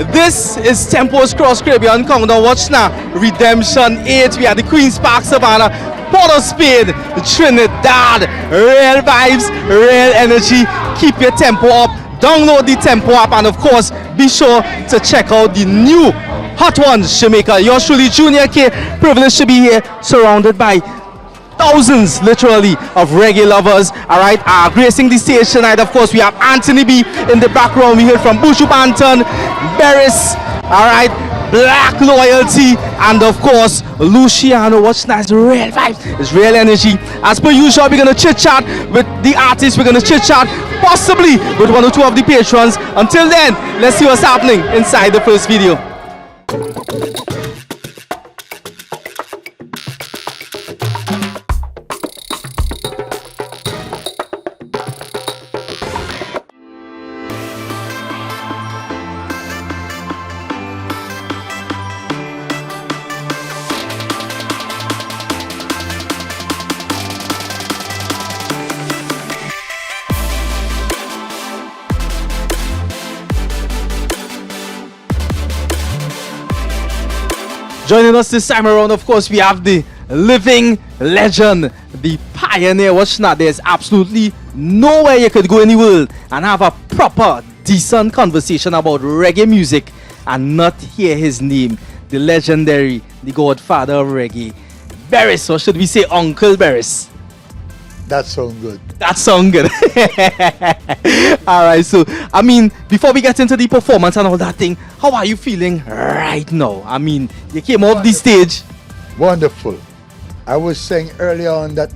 This is Tempo's Cross Caribbean Countdown. Watch now. Redemption 8. We are the Queen's Park Savannah, Port of Spain, Trinidad. Real vibes, real energy. Keep your tempo up. Download the Tempo app, and of course, be sure to check out the new Hot Ones Jamaica. Yours truly, Junior K, privileged to be here, surrounded by thousands, literally, of reggae lovers. All right, gracing the stage tonight. Of course, we have Anthony B in the background. We heard from Bushu Banton, Beres, all right, Black Loyalty, and of course, Luciano. What's nice? Real vibes. It's real energy. As per usual, we're gonna chit chat with the artists. We're gonna chit chat possibly with one or two of the patrons. Until then, let's see what's happening inside the first video. Joining us this time around, of course, we have the living legend, the pioneer. Watch now, there's absolutely nowhere you could go in the world and have a proper, decent conversation about reggae music and not hear his name. The legendary, the godfather of reggae, Beres, or should we say Uncle Beres? That sounds good. That sounds good. All right, so I mean, before we get into the performance and all that thing, how are you feeling right now? I mean, you came off the stage. Wonderful. I was saying earlier on that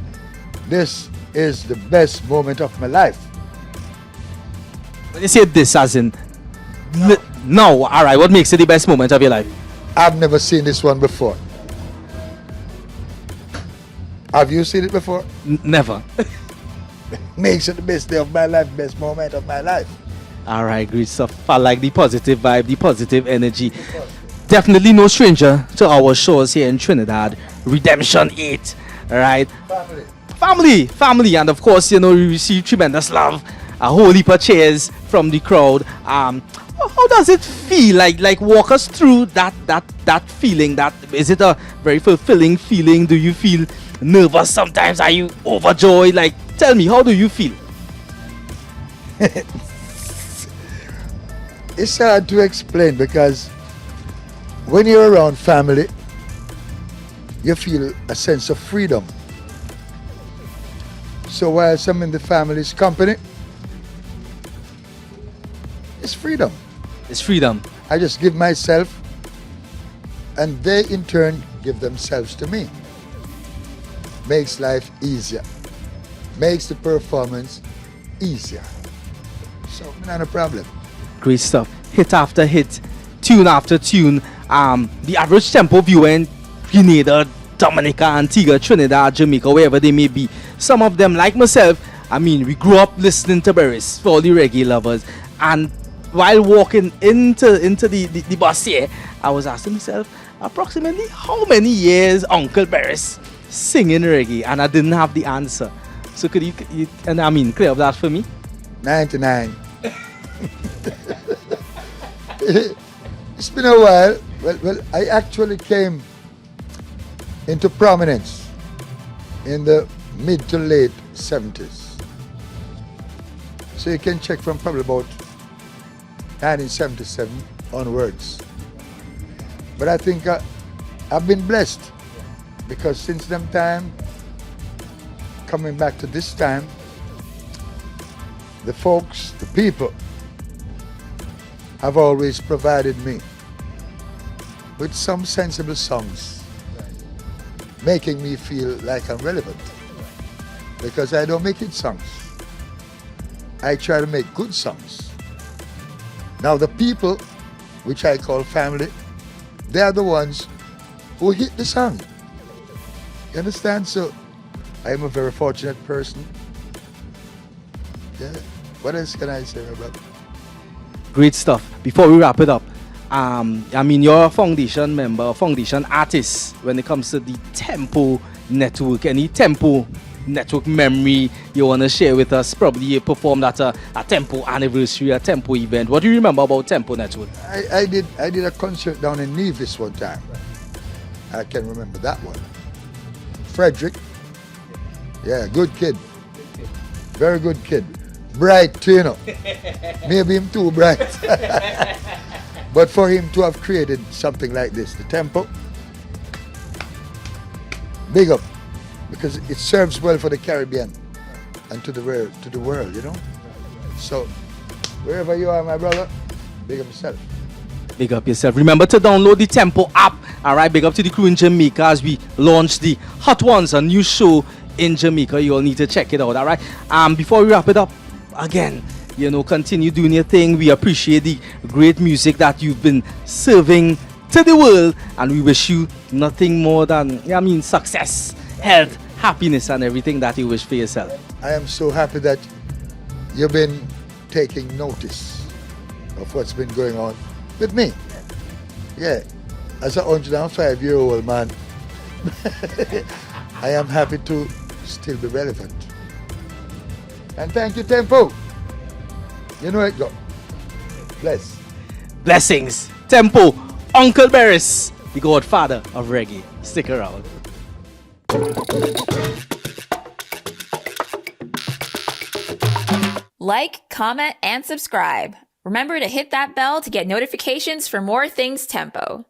this is the best moment of my life. When you say this, as in no, all right, what makes it the best moment of your life? I've never seen this one before. Have you seen it before? Never. Makes it the best day of my life, best moment of my life. All right, great stuff. I like the positive vibe, the positive energy. Definitely no stranger to our shows here in Trinidad. Redemption 8, all right? Family, and of course, you know, we receive tremendous love. A whole heap of cheers from the crowd. How does it feel? Like walk us through that feeling. That is it a very fulfilling feeling? Do you feel nervous sometimes? Are you overjoyed? Like, tell me, how do you feel? It's hard to explain because when you're around family, you feel a sense of freedom. So whilst I'm in the family's company, it's freedom. It's freedom. I just give myself, and they in turn give themselves to me. Makes life easier. Makes the performance easier. So, not a problem. Great stuff. Hit after hit, tune after tune. The average Tempo viewer in Grenada, Dominica, Antigua, Trinidad, Jamaica, wherever they may be. Some of them, like myself, I mean, we grew up listening to Beres, for all the reggae lovers. And while walking into the bus here, I was asking myself, approximately how many years Uncle Beres singing reggae? And I didn't have the answer. So could you clear up that for me? 99. It's been a while. Well, I actually came into prominence in the mid to late 70s. So you can check from probably about 1977 onwards. But I think I've been blessed because since them time, coming back to this time, the folks, the people, have always provided me with some sensible songs, making me feel like I'm relevant. Because I don't make hit songs. I try to make good songs. Now the people, which I call family, they are the ones who hit the song. You understand? So I am a very fortunate person. Yeah. What else can I say about it? Great stuff. Before we wrap it up, I mean, you're a foundation member, a foundation artist when it comes to the Tempo network. Any Tempo network memory you want to share with us? Probably you performed at a Tempo anniversary, a Tempo event. What do you remember about Tempo Network? I did a concert down in Nevis one time. I can remember that one. Frederick. Yeah, good kid. Very good kid. Bright too, you know. Maybe him too bright. But for him to have created something like this, the Tempo, big up. Because it serves well for the Caribbean and to the world, you know. So wherever you are, my brother, big up yourself. Big up yourself. Remember to download the Tempo app. Alright, big up to the crew in Jamaica as we launch the Hot Ones, a new show in Jamaica. You all need to check it out, alright? Before we wrap it up, again, you know, continue doing your thing. We appreciate the great music that you've been serving to the world, and we wish you nothing more than, success, health, happiness, and everything that you wish for yourself. I am so happy that you've been taking notice of what's been going on with me. Yeah, as a 105-year-old man, I am happy to still be relevant. And thank you, Tempo. You know it, go. Bless. Blessings. Tempo, Uncle Beres, the godfather of reggae. Stick around. Like, comment, and subscribe. Remember to hit that bell to get notifications for more things Tempo.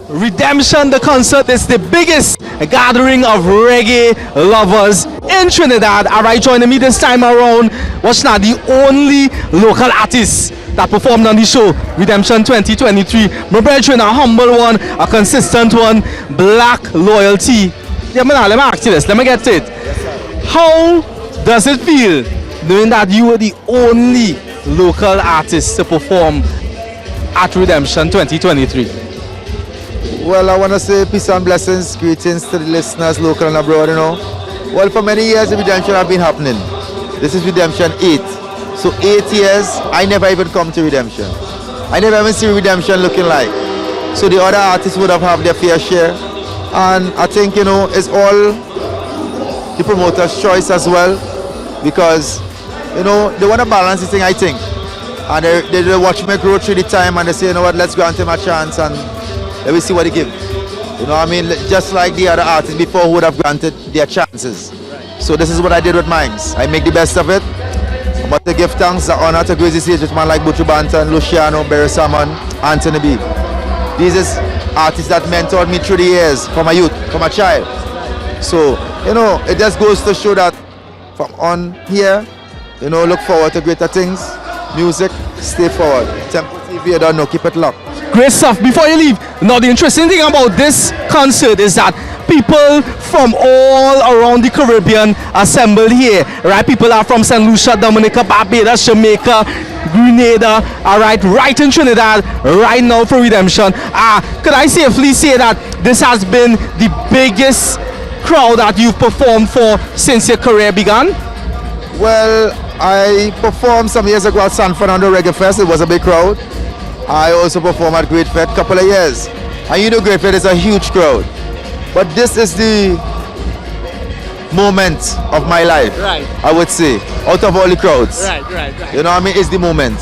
Redemption, the concert, is the biggest gathering of reggae lovers in Trinidad. Alright, joining me this time around was not the only local artist that performed on the show, Redemption 2023. My brethren, a humble one, a consistent one, Black Loyalty. Yeah, let me ask you this, let me get to it. How does it feel knowing that you were the only local artist to perform at Redemption 2023? Well, I want to say peace and blessings, greetings to the listeners, local and abroad, you know. Well, for many years, the Redemption have been happening. This is Redemption 8. So 8 years, I never even come to Redemption. I never even see Redemption looking like. So the other artists would have had their fair share. And I think, you know, it's all the promoter's choice as well. Because, you know, they want to balance this thing, I think. And they watch me grow through the time and they say, you know what, let's grant him a chance and let me see what they give. You know what I mean? Just like the other artists before who would have granted their chances. So this is what I did with mine. I make the best of it. But to give thanks, the honor to grace the stage with man like Buju Banton, Luciano, Beres Hammond, Anthony B. These is artists that mentored me through the years, from a youth, from a child. So, you know, it just goes to show that from on here, you know, look forward to greater things. Music, stay forward. Tempo TV, I don't know, keep it locked. Great stuff. Before you leave, now the interesting thing about this concert is that people from all around the Caribbean assembled here, right? People are from St. Lucia, Dominica, Barbados, Jamaica, Grenada, all right in Trinidad, right now for Redemption. Could I safely say that this has been the biggest crowd that you've performed for since your career began? Well, I performed some years ago at San Fernando Reggae Fest. It was a big crowd. I also performed at Great Fete a couple of years. And you know Great Fete is a huge crowd. But this is the moment of my life, right, I would say, out of all the crowds. Right. You know what I mean? It's the moment.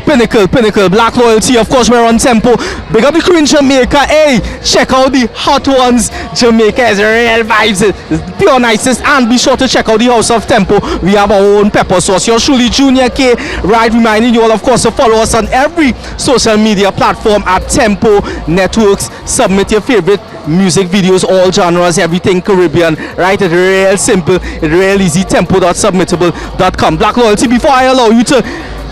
Pinnacle, Black Loyalty, of course, we're on Tempo. Big up the crew in Jamaica. Hey, check out the Hot Ones. Jamaica is real vibes, it's pure nicest. And be sure to check out the House of Tempo. We have our own pepper sauce. Yours truly, Junior K, right? Reminding you all, of course, to follow us on every social media platform at Tempo Networks. Submit your favorite music videos, all genres, everything Caribbean, right? It's real simple, it's real easy. Tempo.submittable.com. Black Loyalty, before I allow you to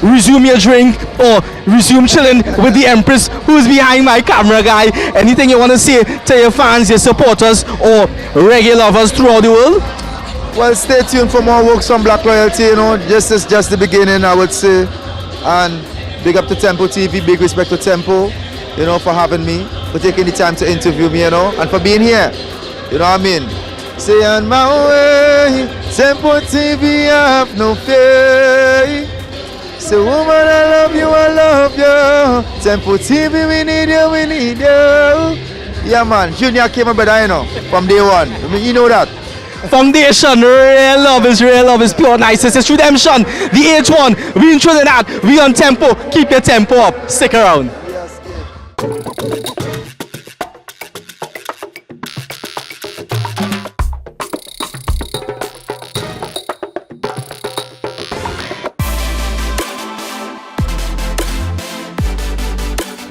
resume your drink or resume chilling with the Empress who's behind my camera, guy, anything you want to say to your fans, your supporters, or reggae lovers throughout the world? Well, stay tuned for more works from Black Loyalty. You know, this is just the beginning, I would say. And big up to Tempo TV, big respect to Tempo, you know, for having me, for taking the time to interview me, you know, and for being here. You know what I mean? Say on my way, Tempo TV, I have no fear. Say, woman, I love you, Tempo TV, we need you, we need you. Yeah, man. Junior came, my brother, you know, from day one. I mean, you know that. Foundation, real love is pure niceness. It's Redemption, the H1. We in Trinidad, we on tempo. Keep your tempo up. Stick around.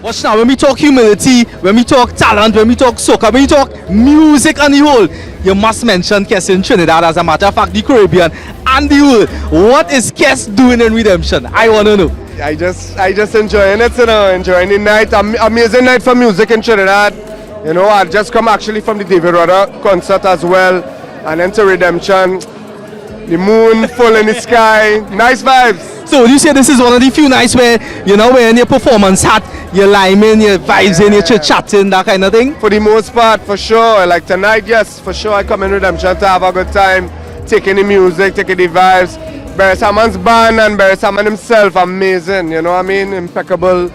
Watch now, when we talk humility, when we talk talent, when we talk soca, when we talk music on the whole, you must mention Kes in Trinidad. As a matter of fact, the Caribbean and the world. What is Kes doing in Redemption? I want to know. I just enjoying it, you know, enjoying the night. Amazing night for music in Trinidad. You know, I just come actually from the David Rudder concert as well, and then to Redemption. The moon full in the sky, nice vibes. So would you say this is one of the few nights where, you know, wearing your performance hat, you're liming, you're vibes in, you're chit-chatting, that kind of thing? For the most part, for sure. Like tonight, yes, for sure I come in Redemption to have a good time, taking the music, taking the vibes. Beres Hammond's band and Beres Hammond himself, amazing, you know what I mean? Impeccable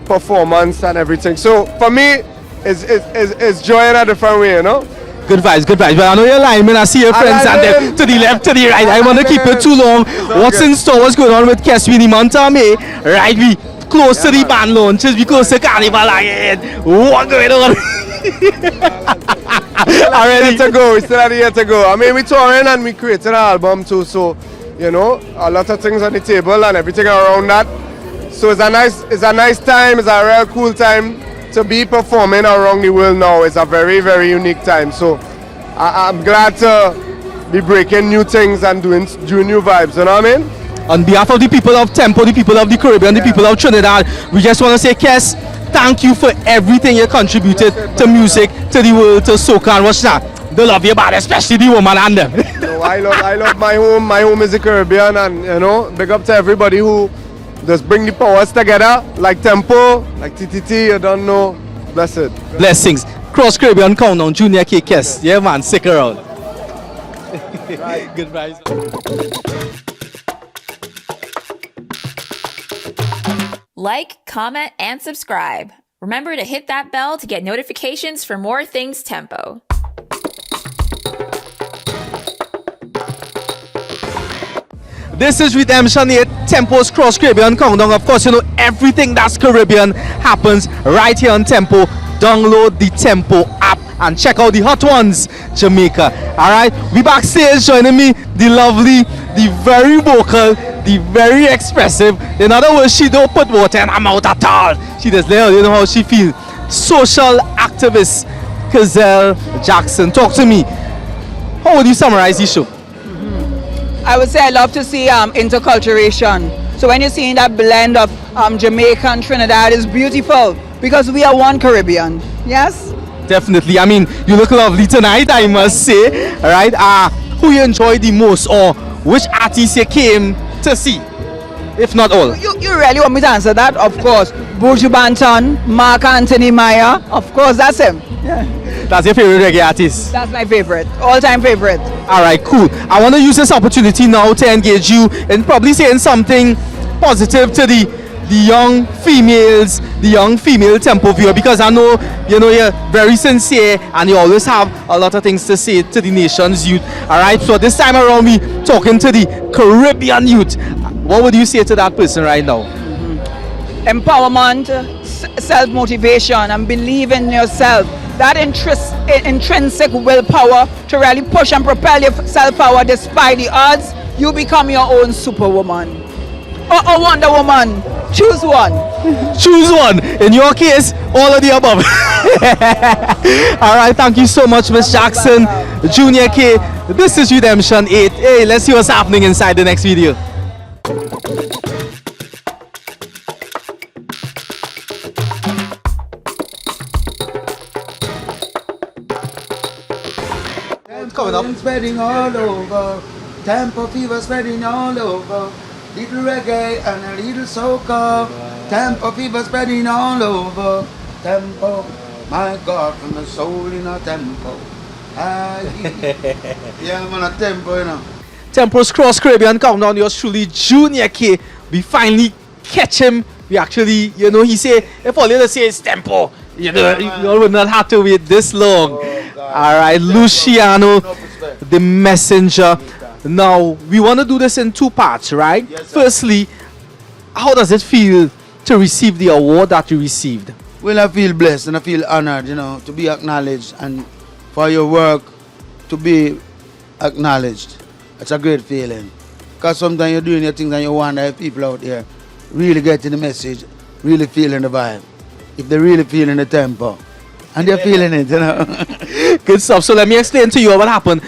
performance and everything. So for me, it's joy in a different way, you know? Good vibes, good vibes. But I know you're lineman, I see your friends and them to the left, to the right. I want to keep it too long. What's in store? What's going on with Kes? We in the month of May, right? We close to the band launches, we close to Carnival again. What going on? Already to go, we still have a year to go. I mean, we touring and we created an album too, so you know, a lot of things on the table and everything around that. So it's a nice time, it's a real cool time to be performing around the world now. It's a very, very unique time. So I'm glad to be breaking new things and doing new vibes, you know what I mean? On behalf of the people of Tempo, the people of the Caribbean, the people of Trinidad, we just want to say, Kes, thank you for everything you contributed to music, to the world, to soca and what's that. They love you bad, especially the woman and them. No, I love my home. My home is the Caribbean, and you know, big up to everybody who just bring the powers together, like Tempo, like TTT, you don't know. Blessed. Blessings. Cross Caribbean Countdown, Junior K Kes. Yeah man, stick around. Right. Good vibes. Like, comment, and subscribe. Remember to hit that bell to get notifications for more things Tempo. This is Redemption 8, Tempo's Cross Caribbean Countdown. Of course, you know, everything that's Caribbean happens right here on Tempo. Download the Tempo app and check out the hot ones, Jamaica. Alright, we backstage joining me, the lovely, the very vocal, the very expressive. In other words, she don't put water in her mouth at all. She just let you know how she feels. Social activist, Kazelle Jackson. Talk to me. How would you summarize the show? I would say I love to see interculturation. So when you're seeing that blend of Jamaican, Trinidad is beautiful because we are one Caribbean. Yes? Definitely. I mean, you look lovely tonight, I must say. Alright, who you enjoyed the most or which artist you came to see? If not all. You really want me to answer that? Of course. Buju Banton, Mark Anthony Meyer. Of course, that's him. Yeah. That's your favorite reggae artist? That's my favorite. All-time favorite. Alright, cool. I want to use this opportunity now to engage you in probably saying something positive to the young females, the young female Tempo viewer, because I know, you know, you're very sincere and you always have a lot of things to say to the nation's youth. Alright, so this time around we talking to the Caribbean youth. What would you say to that person right now? Empowerment, self-motivation, and believe in yourself. That intrinsic willpower to really push and propel yourself forward despite the odds, you become your own superwoman. Or Wonder Woman. Choose one. Choose one. In your case, all of the above. Alright, thank you so much, Miss Jackson. Junior K, this is Redemption 8. Hey, let's see what's happening inside the next video. Coming up. Spreading all over. Tempo fever spreading all over. Little reggae and a little soca. Tempo fever spreading all over. Tempo, my God, from the soul in a tempo. Yeah, man, a tempo, you know. Tempo's Cross Caribbean Countdown, yours truly, Junior K. We finally catch him. We actually, you know, he say, if all you say is Tempo, You know, you all would not have to wait this long. All right, Luciano, the messenger. Now, we want to do this in two parts, right? Firstly, how does it feel to receive the award that you received? Well, I feel blessed and I feel honored, you know, to be acknowledged and for your work to be acknowledged. It's a great feeling. Because sometimes you're doing your things and you wonder if people out there really getting the message, really feeling the vibe, if they're really feeling the tempo. And they're feeling it, you know. Good stuff. So let me explain to you what happened.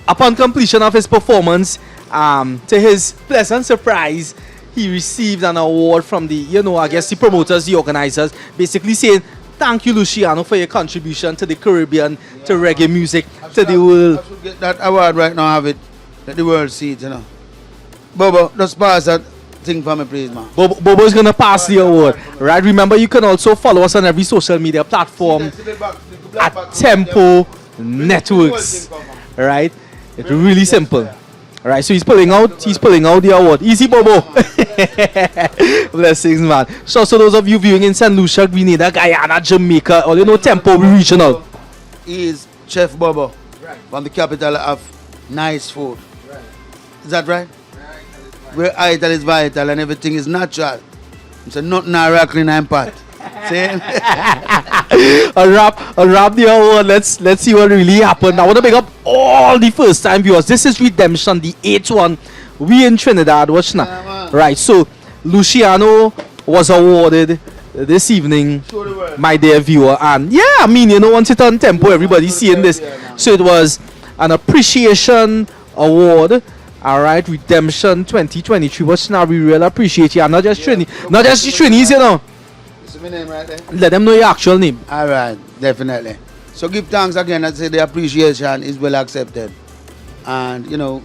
Upon completion of his performance, to his pleasant surprise, he received an award from the, you know, I guess the promoters, the organizers, basically saying, thank you, Luciano, for your contribution to the Caribbean, to reggae music, to the world. I should get that award right now, have it, let the world see it, you know. Bobo, just pass that thing for me, please, man. Bobo is going to pass the award, right? Remember, you can also follow us on every social media platform at Tempo Networks, right? It's really simple. All right, so he's pulling out the award. Easy, Bobo. Blessings, man. So those of you viewing in St. Lucia, Grenada, Guyana, Jamaica, or you know, Tempo Regional. He is Chef Bobo from the capital of nice food. Is that right? Where ital is vital and everything is natural. It's a nothing rackling in pot. See? Unwrap the award. Let's see what really happened. I want to pick up all the first time viewers. This is Redemption, the 8th one. We in Trinidad, watch now. Right, so Luciano was awarded this evening, my dear viewer. And yeah, I mean, you know, once it's on Tempo, everybody's seeing this. So it was an appreciation award. All right, Redemption 2023. Watch now, we really appreciate you. And not just Trini, not just the Trinis, you know. This is my name right there. Let them know your actual name. All right, definitely. So give thanks again. I say the appreciation is well accepted. And, you know,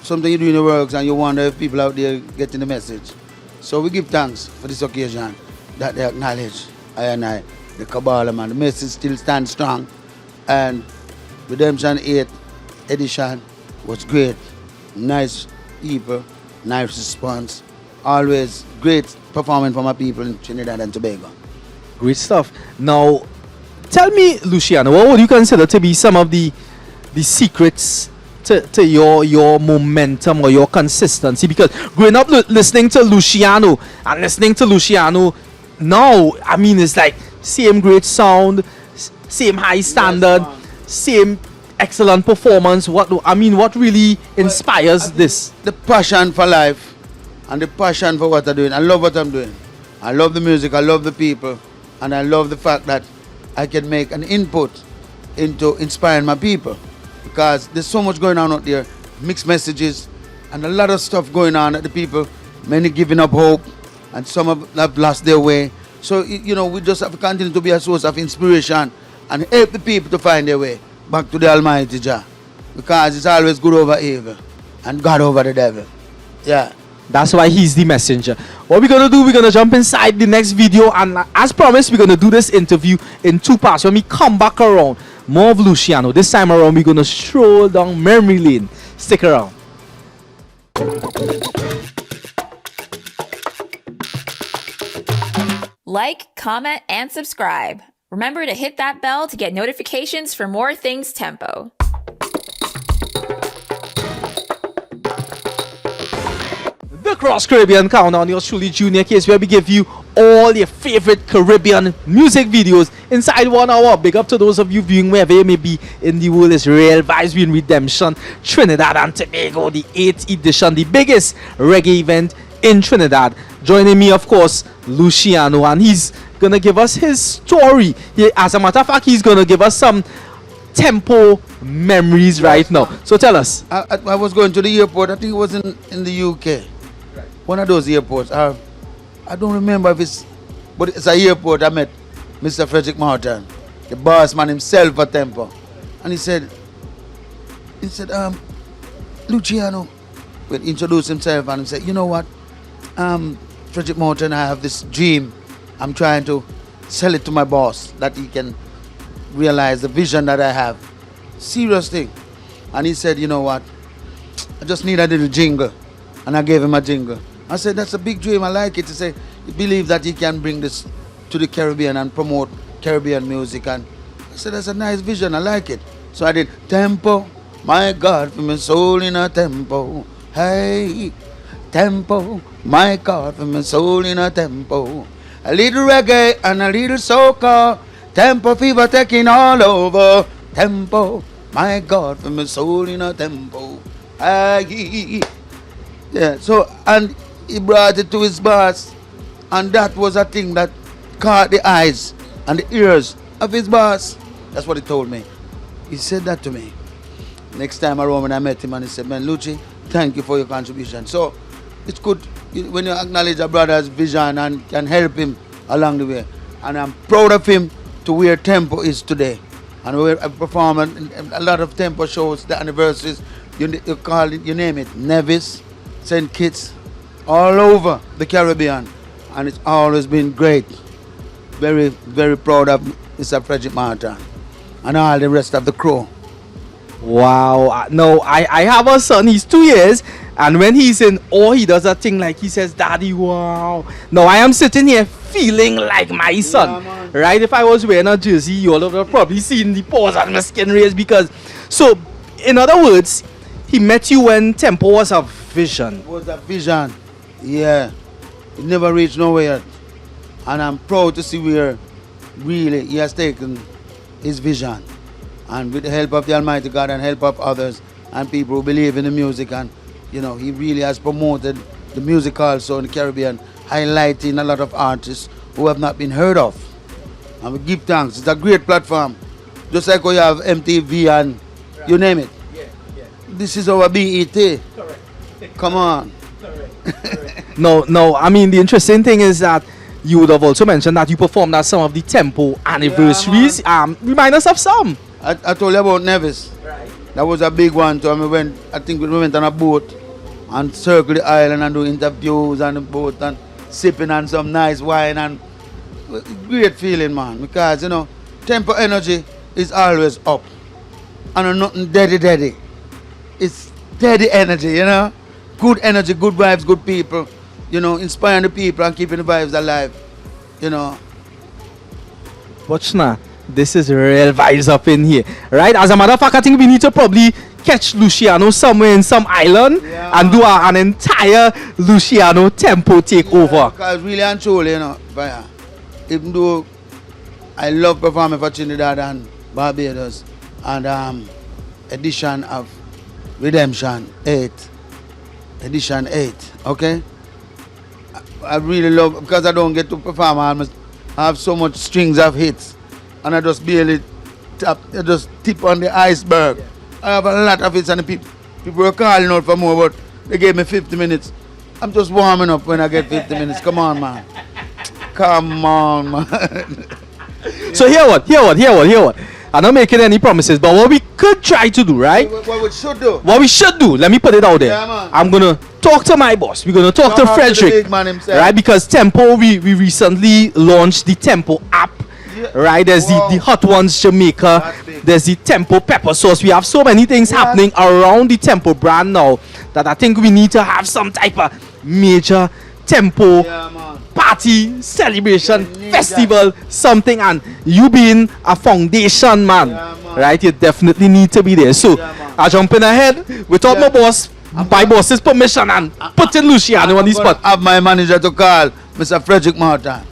something you do in the works and you wonder if people out there getting the message. So we give thanks for this occasion that they acknowledge I and I, the Kabbalah, man. The message still stands strong. And Redemption 8th edition was great. Nice people, nice response. Always great performance from my people in Trinidad and Tobago. Great stuff. Now, tell me, Luciano, what would you consider to be some of the secrets to your momentum or your consistency? Because growing up listening to Luciano and listening to Luciano now, I mean, it's like same great sound, same high standard, same excellent performance. What really inspires this? The passion for life and the passion for what I'm doing. I love what I'm doing. I love the music, I love the people, and I love the fact that I can make an input into inspiring my people. Because there's so much going on out there, mixed messages, and a lot of stuff going on at the people, many giving up hope, and some have lost their way. So, you know, we just have to continue to be a source of inspiration and help the people to find their way back to the Almighty Jah. Because it's always good over evil and God over the devil. Yeah. That's why he's the messenger. What we're going to do, we're going to jump inside the next video. And as promised, we're going to do this interview in two parts. When we come back around, more of Luciano. This time around, we're going to stroll down memory lane. Stick around. Like, comment, and subscribe. Remember to hit that bell to get notifications for more things Tempo. The Cross Caribbean Countdown, yours truly Junior Case, where we give you all your favorite Caribbean music videos inside 1 hour. Big up to those of you viewing wherever you may be in the world. It's Real Vibes in Redemption, Trinidad and Tobago, the 8th edition, the biggest reggae event in Trinidad. Joining me, of course, Luciano, and he's gonna give us his story. As a matter of fact, he's gonna give us some Tempo memories right now. So tell us. I was going to the airport. I think it was in the UK. One of those airports. I don't remember if it's, but it's an airport. I met Mr. Frederick Martin, the boss man himself at Tempo, and he said, Luciano, will introduce himself and he said, you know what, Frederick Martin, I have this dream. I'm trying to sell it to my boss that he can realize the vision that I have. Serious thing. And he said, you know what, I just need a little jingle. And I gave him a jingle. I said, that's a big dream. I like it. He said, he believes that he can bring this to the Caribbean and promote Caribbean music, and I said, that's a nice vision, I like it. So I did tempo, my God, for my soul in a tempo. Hey, tempo, my God, for my soul in a tempo. A little reggae and a little soca, tempo fever taking all over. Tempo, my God, for my soul in a tempo. Hey, yeah, so, and he brought it to his boss, and that was a thing that caught the eyes and the ears of his boss. That's what he told me. He said that to me. Next time around when I met him, and he said, man, Lucci, thank you for your contribution. So it's good when you acknowledge a brother's vision and can help him along the way. And I'm proud of him to where Tempo is today. And we perform a lot of Tempo shows, the anniversaries, you call it, you name it, Nevis, St. Kitts, all over the Caribbean. And it's always been great. Very, very proud of Mr. Frederick Martin and all the rest of the crew. Wow. No, I have a son, he's 2 years, and when he's in awe, he does a thing like he says, Daddy, wow. Now I am sitting here feeling like my son. Yeah, right? If I was wearing a jersey, you all would have probably seen the pores on my skin raised because, so, in other words, he met you when Tempo was a vision. It was a vision, yeah. It never reached nowhere. And I'm proud to see where really he has taken his vision. And with the help of the Almighty God and help of others and people who believe in the music, and you know, he really has promoted the music also in the Caribbean, highlighting a lot of artists who have not been heard of. And we give thanks. It's a great platform. Just like we have MTV and you name it. This is our BET. Correct. Come on. No, I mean, the interesting thing is that you would have also mentioned that you performed at some of the Tempo anniversaries. Yeah, remind us of some. I told you about Nevis. Right. That was a big one too. I think we went on a boat and circled the island and do interviews on the boat and sipping on some nice wine, and great feeling, man. Because you know, Tempo energy is always up. And nothing daddy. It's steady energy, you know. Good energy, good vibes, good people. You know, inspiring the people and keeping the vibes alive. You know. Watch now. This is real vibes up in here. Right? As a matter of fact, I think we need to probably catch Luciano somewhere in some island and do an entire Luciano Tempo takeover. Because really and truly, you know, even though I love performing for Trinidad and Barbados and edition of Redemption 8, edition 8, okay? I really love, because I don't get to perform, I have so much strings of hits, and I just barely tip on the iceberg. Yeah. I have a lot of hits, and the people are calling out for more, but they gave me 50 minutes. I'm just warming up when I get 50 minutes. Come on, man. Come on, man. So hear what? I'm not making any promises, but what we could try to do, right? What we should do? What we should do, let me put it out there. Yeah, man. I'm going to talk to my boss. We're going to talk to Frederick. To the big man himself. Right? Because Tempo, we recently launched the Tempo app. Yeah. Right? There's the Hot Ones Jamaica. There's the Tempo pepper sauce. We have so many things happening around the Tempo brand now that I think we need to have some type of major Tempo party, celebration, festival, something. And you being a foundation man, right? You definitely need to be there. So I jump in ahead without my boss's permission and put in Luciano on the spot. I have my manager to call Mr. Frederick Martin,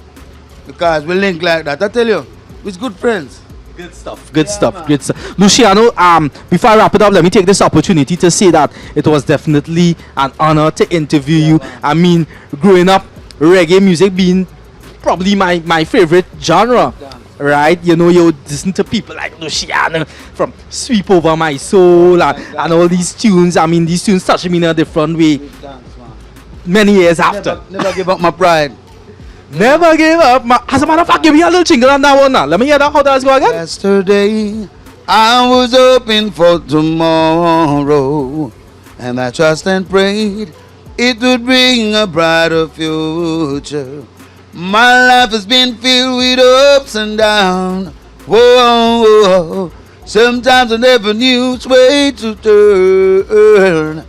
because we link like that. I tell you, we're good friends. Good stuff. Luciano, before I wrap it up, let me take this opportunity to say that it was definitely an honor to interview you. I mean, growing up, reggae music being probably my favorite genre, right? You know, you listen to people like Luciano from Sweep Over My Soul and all these tunes. I mean, these tunes touch me in a different way many years after. Never give up my pride. Never give up. As a matter of fact, give me a little jingle on that one now. Let me hear that. How does it go again? Yesterday, I was hoping for tomorrow, and I trust and prayed it would bring a brighter future. My life has been filled with ups and downs. Whoa. Sometimes I never knew which way to turn.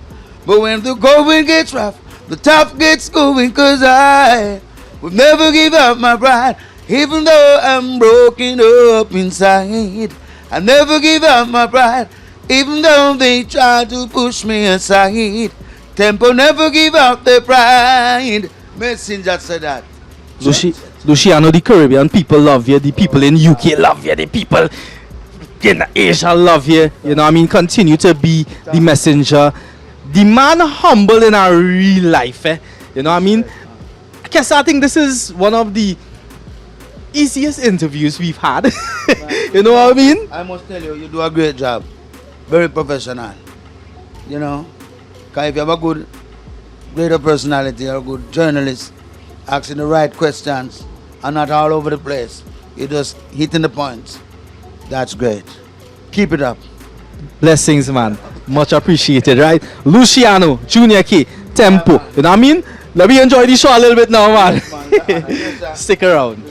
But when the going gets rough, the tough gets going, 'cause I will never give up my pride. Even though I'm broken up inside, I never give up my pride. Even though they try to push me aside, Tempo never give up their pride. Messenger said that. Luciano, the Caribbean people love you, the people in UK love you, the people in Asia love you. You know what I mean? Continue to be the messenger. The man humble in our real life. You know what I mean? I think this is one of the easiest interviews we've had. You know what I mean? I must tell you, you do a great job. Very professional. You know? Because if you have a good, greater personality or a good journalist, asking the right questions and not all over the place, you just hitting the points. That's great. Keep it up. Blessings, man. Much appreciated, right? Luciano, Junior K, Tempo. You know what I mean? Let me enjoy the show a little bit now, man. Stick around.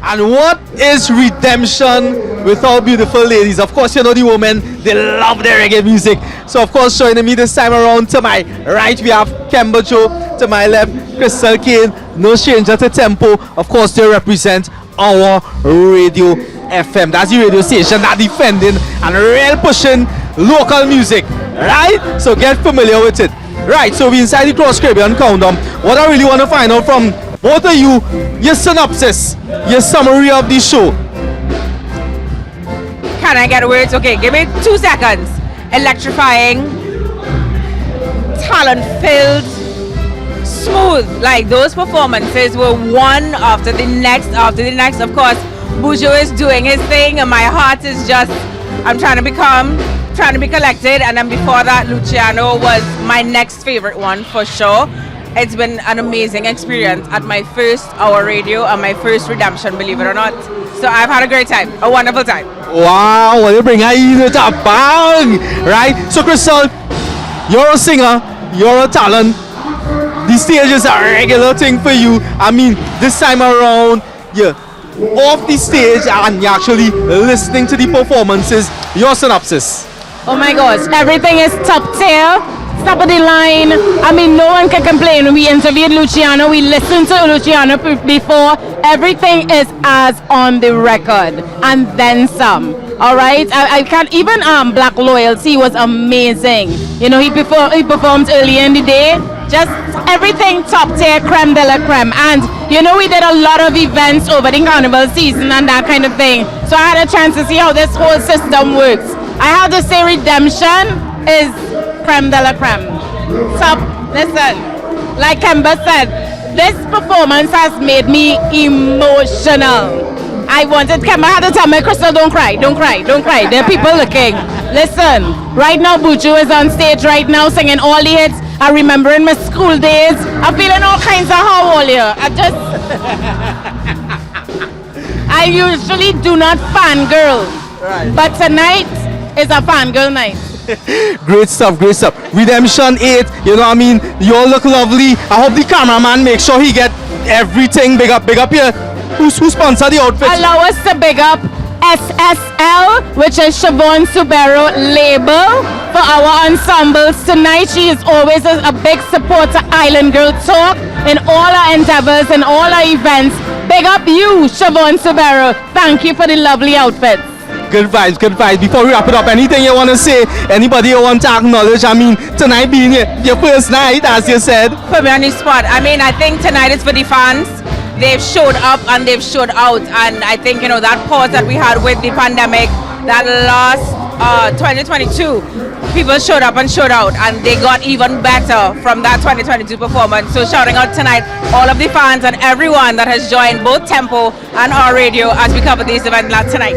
And what is redemption without beautiful ladies? Of course, you know the women, they love their reggae music. So of course, joining me this time around, to my right we have Kemba Joe, to my left Crystal Kane, no stranger to Tempo. Of course, they represent our radio FM. That's the radio station that defending and real pushing local music, right? So get familiar with it. Right, so we inside the Cross Caribbean Countdown. What I really want to find out from both of you, your synopsis, your summary of the show. Can I get words? Okay, give me 2 seconds. Electrifying, talent-filled, smooth. Like those performances were one after the next, after the next. Of course, Buju is doing his thing, and my heart is just, I'm trying to be collected. And then before that, Luciano was my next favorite one for sure. It's been an amazing experience at my first hour radio and my first redemption, believe it or not. So I've had a great time, a wonderful time. Wow, what you bring in to bang, right? So Crystal, you're a singer, you're a talent. The stage is a regular thing for you. I mean, this time around, you're off the stage and you're actually listening to the performances. Your synopsis. Oh my gosh, everything is top tier. Top of the line. I mean, no one can complain. We interviewed Luciano. We listened to Luciano before. Everything is as on the record, and then some. All right. I can't even Black Loyalty was amazing. You know, he performed earlier in the day. Just everything top tier, creme de la creme. And you know, we did a lot of events over the carnival season and that kind of thing. So I had a chance to see how this whole system works. I have to say, redemption is creme de la creme. Top, listen, like Kemba said, this performance has made me emotional. I had to tell my Crystal, don't cry. There are people looking. Listen, right now Buju is on stage right now singing all the hits. I'm remembering my school days. I'm feeling all kinds of how old here. I usually do not fangirl, but tonight is a fangirl night. Great stuff. Redemption 8, you know what I mean? You all look lovely. I hope the cameraman makes sure he get everything big up here. Who sponsored the outfit? Allow us to big up SSL, which is Siobhan Subero label, for our ensembles tonight. She is always a big supporter Island Girl Talk in all our endeavors and all our events. Big up you, Siobhan Subero. Thank you for the lovely outfits. Good vibes. Before we wrap it up, anything you want to say? Anybody you want to acknowledge? I mean, tonight being your first night, as you said. Put me on the spot. I mean, I think tonight is for the fans. They've showed up and they've showed out. And I think, you know, that pause that we had with the pandemic, that last 2022, people showed up and showed out. And they got even better from that 2022 performance. So shouting out tonight, all of the fans and everyone that has joined both Tempo and our radio as we cover this event tonight.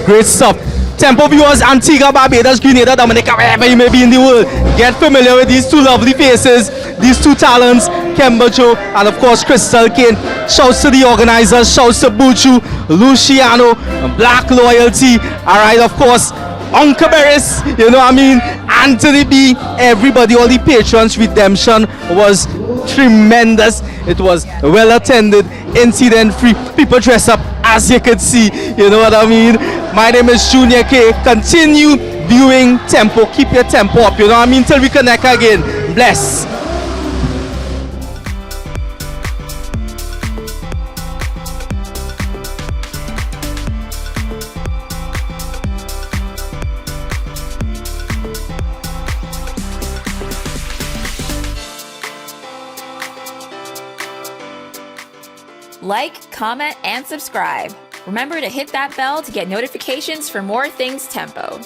Great stuff. Tempo viewers, Antigua, Barbados, Grenada, Dominica, wherever you may be in the world, get familiar with these two lovely faces, these two talents, Kemba Joe and of course Crystal Kane. Shouts to the organizers, shouts to Buju, Luciano, Black Loyalty. Alright, of course, Uncle Beres, you know what I mean, Anthony B, everybody, all the patrons. Redemption was tremendous. It was well attended, incident free. People dress up as you could see, you know what I mean. My name is Junior K. Continue viewing Tempo. Keep your tempo up, you know what I mean, till we connect again. Bless. Like, comment, and subscribe. Remember to hit that bell to get notifications for more things Tempo.